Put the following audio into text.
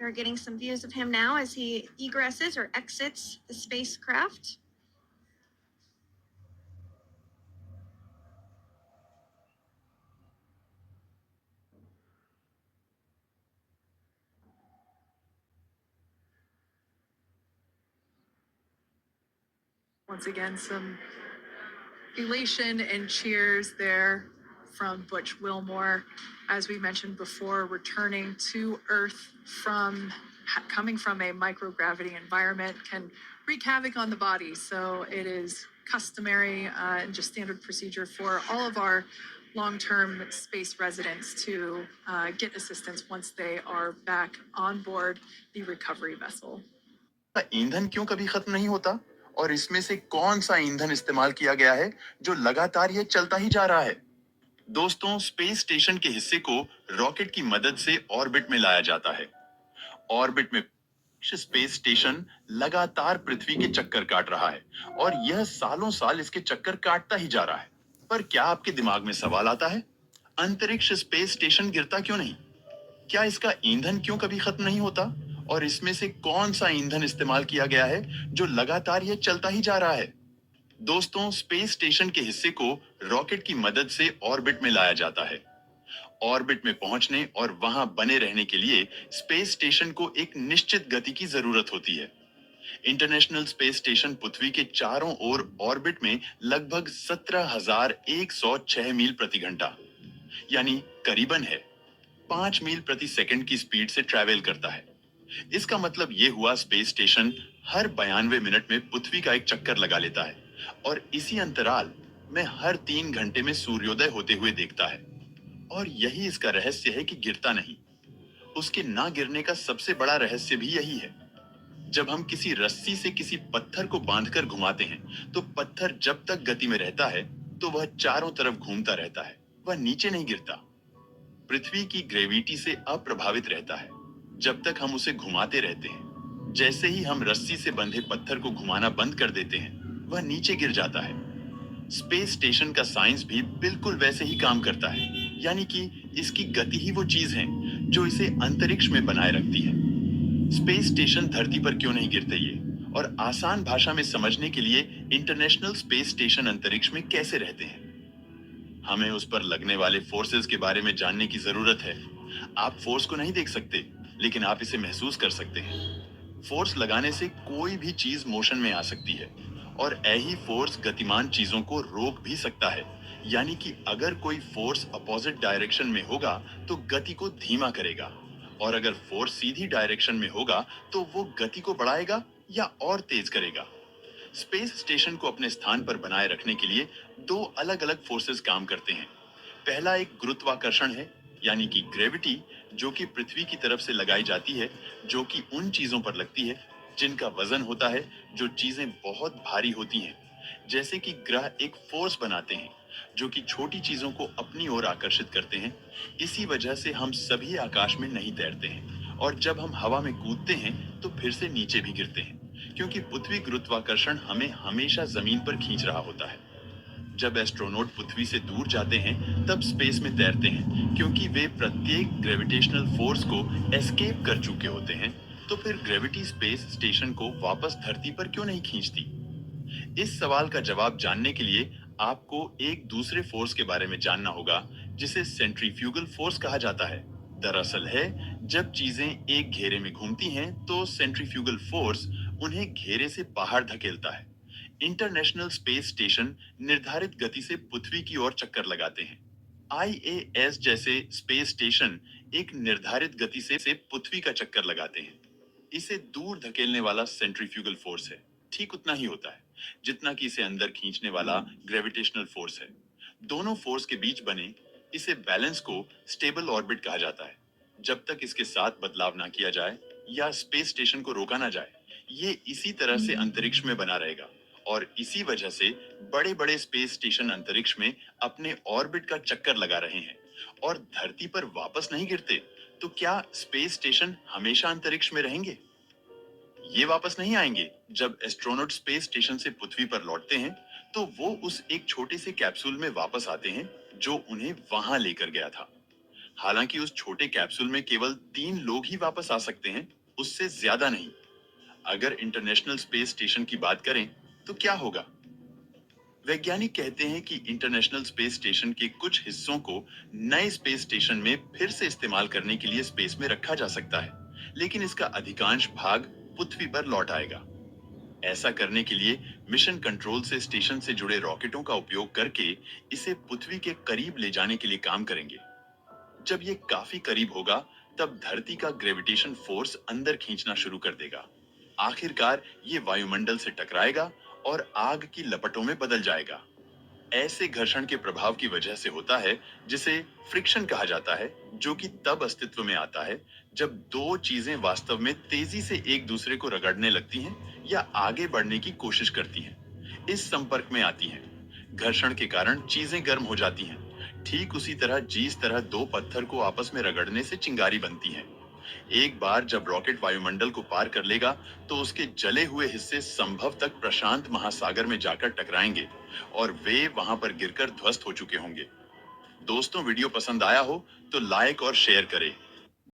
We're getting some views of him now as he egresses or exits the spacecraft. Once again, some elation and cheers there from Butch Wilmore. As we mentioned before, returning to Earth from coming from a microgravity environment can wreak havoc on the body. So it is customary and just standard procedure for all of our long-term space residents to get assistance once they are back on board the recovery vessel. ईंधन क्यों कभी खत्म नहीं होता और इसमें से कौन सा ईंधन इस्तेमाल किया गया है जो लगातार ये चलता ही जा रहा है। दोस्तों, स्पेस स्टेशन के हिस्से को रॉकेट की मदद से ऑर्बिट में लाया जाता है। ऑर्बिट में स्पेस स्टेशन लगातार पृथ्वी के चक्कर काट रहा है और यह सालों साल इसके चक्कर काटता ही जा रहा है। पर क्या आपके दिमाग में सवाल आता है, अंतरिक्ष स्पेस स्टेशन गिरता क्यों नहीं? क्या इसका ईंधन क्यों कभी खत्म नहीं होता और इसमें से कौन सा ईंधन इस्तेमाल किया गया है जो लगातार यह चलता ही जा रहा है? दोस्तों, स्पेस स्टेशन के हिस्से को रॉकेट की मदद से ऑर्बिट में लाया जाता है। ऑर्बिट में पहुंचने और वहां बने रहने के लिए स्पेस स्टेशन को एक निश्चित गति की जरूरत होती है। इंटरनेशनल स्पेस स्टेशन पृथ्वी के चारों ओर ऑर्बिट में लगभग 17,106 मील प्रति घंटा यानी करीबन है 5 मील प्रति सेकंड की स्पीड से ट्रैवल करता है। इसका मतलब ये हुआ, स्पेस स्टेशन हर 92 मिनट में पृथ्वी का एक चक्कर लगा लेता है और इसी अंतराल में हर 3 घंटे में सूर्योदय होते हुए देखता है। और यही इसका रहस्य है कि गिरता नहीं। उसके ना गिरने का सबसे बड़ा रहस्य भी यही है। जब हम किसी रस्सी से किसी पत्थर को बांधकर घुमाते हैं तो पत्थर जब तक गति में रहता है तो वह चारों तरफ घूमता रहता है, वह नीचे नहीं गिरता। पृथ्वी की ग्रेविटी से अप्रभावित रहता है जब तक हम उसे घुमाते रहते हैं। जैसे ही हम रस्सी से बंधे पत्थर को घुमाना बंद कर देते हैं, वह नीचे गिर जाता है। स्पेस स्टेशन का साइंस भी बिल्कुल वैसे ही काम करता है, यानी कि इसकी गति ही वो चीज है जो इसे अंतरिक्ष में बनाए रखती है। स्पेस स्टेशन धरती पर क्यों नहीं गिरते, ये और आसान भाषा में समझने के लिए इंटरनेशनल स्पेस स्टेशन अंतरिक्ष में कैसे रहते हैं, हमें उस पर लगने वाले फोर्सेस के बारे में जानने की जरूरत है। आप फोर्स को नहीं देख सकते, लेकिन आप इसे महसूस कर सकते हैं। फोर्स लगाने से कोई भी चीज मोशन में आ सकती है और यही फोर्स गतिमान चीजों को रोक भी सकता है। यानी कि अगर कोई फोर्स अपोजिट डायरेक्शन में होगा तो गति को धीमा करेगा और अगर फोर्स सीधी डायरेक्शन में होगा तो वो गति को बढ़ाएगा या और तेज करेगा। स्पेस स्टेशन को अपने स्थान पर बनाए रखने के लिए दो अलग अलग फोर्सेस काम करते हैं। पहला एक गुरुत्वाकर्षण है, यानी कि ग्रेविटी, जो कि पृथ्वी की तरफ से लगाई जाती है, जो कि उन चीजों पर लगती है जिनका वजन होता है, जो चीजें बहुत भारी होती हैं। जैसे कि ग्रह एक फोर्स बनाते हैं जो कि छोटी चीजों को अपनी ओर आकर्षित करते हैं। इसी वजह से हम सभी आकाश में नहीं तैरते हैं और जब हम हवा में कूदते हैं तो फिर से नीचे भी गिरते हैं, क्योंकि पृथ्वी गुरुत्वाकर्षण हमें हमेशा जमीन पर खींच रहा होता है। जब एस्ट्रोनॉट पृथ्वी से दूर जाते हैं तब स्पेस में तैरते हैं, क्योंकि वे प्रत्येक ग्रेविटेशनल फोर्स को एस्केप कर चुके होते हैं। तो फिर ग्रेविटी स्पेस स्टेशन को वापस धरती पर क्यों नहीं खींचती? इस सवाल का जवाब जानने के लिए आपको एक दूसरे फोर्स के बारे में जानना होगा, जिसे सेंट्रीफ्यूगल फोर्स कहा जाता है। दरअसल है, जब चीजें एक घेरे में घूमती हैं तो सेंट्रीफ्यूगल फोर्स उन्हें घेरे से बाहर धकेलता है। इंटरनेशनल स्पेस स्टेशन निर्धारित गति से पृथ्वी की ओर चक्कर लगाते हैं। आईएएस जैसे स्पेस स्टेशन एक निर्धारित गति से पृथ्वी का चक्कर लगाते हैं। इसे दूर धकेलने वाला सेंट्रीफ्यूगल फोर्स है, ठीक उतना ही होता है जितना कि इसे अंदर खींचने वाला ग्रेविटेशनल फोर्स है। दोनों फोर्स के बीच बने इसे बैलेंस को स्टेबल ऑर्बिट कहा जाता है। जब तक इसके साथ बदलाव ना किया जाए या स्पेस स्टेशन को रोका ना जाए, ये इसी तरह से अंतरिक्ष में बना रहेगा। और इसी वजह से बड़े बड़े स्पेस स्टेशन अंतरिक्ष में अपने ऑर्बिट का चक्कर लगा रहे हैं और धरती पर वापस नहीं गिरते। तो क्या स्पेस स्टेशन हमेशा अंतरिक्ष में रहेंगे? ये वापस नहीं आएंगे। जब एस्ट्रोनॉट स्पेस स्टेशन से पृथ्वी पर लौटते हैं तो वो उस एक छोटे से कैप्सूल में वापस आते हैं जो उन्हें वहां लेकर गया था। हालांकि उस छोटे कैप्सूल में केवल 3 लोग ही वापस आ सकते हैं, उससे ज्यादा नहीं। अगर इंटरनेशनल स्पेस स्टेशन की बात करें तो क्या होगा? वैज्ञानिक कहते हैं कि इंटरनेशनल स्पेस स्टेशन के कुछ हिस्सों को नए स्पेस स्टेशन में फिर से इस्तेमाल करने के लिए स्पेस में रखा जा सकता है, लेकिन इसका अधिकांश भाग पृथ्वी पर लौट आएगा। ऐसा करने के लिए मिशन कंट्रोल से स्टेशन से जुड़े रॉकेटों का उपयोग करके इसे पृथ्वी के करीब ले जाने के लिए काम करेंगे। जब ये काफी करीब होगा, तब धरती का ग्रेविटेशन फोर्स अंदर खींचना शुरू कर देगा। आखिरकार ये वायुमंडल से टकराएगा और आग की लपटों में बदल जाएगा। ऐसे घर्षण के प्रभाव की वजह से होता है, जिसे फ्रिक्शन कहा जाता है, जो कि तब अस्तित्व में आता है जब दो चीजें वास्तव में तेजी से एक दूसरे को रगड़ने लगती हैं या आगे बढ़ने की कोशिश करती हैं। इस संपर्क में आती हैं। घर्षण के कारण चीजें गर्म हो जाती हैं। ठीक उसी तरह जिस तरह दो पत्थर को आपस में रगड़ने से चिंगारी बनती है। एक बार जब रॉकेट वायुमंडल को पार कर लेगा, तो उसके जले हुए हिस्से संभव तक प्रशांत महासागर में जाकर टकराएंगे और वे वहां पर गिरकर ध्वस्त हो चुके होंगे। दोस्तों, वीडियो पसंद आया हो तो लाइक और शेयर करें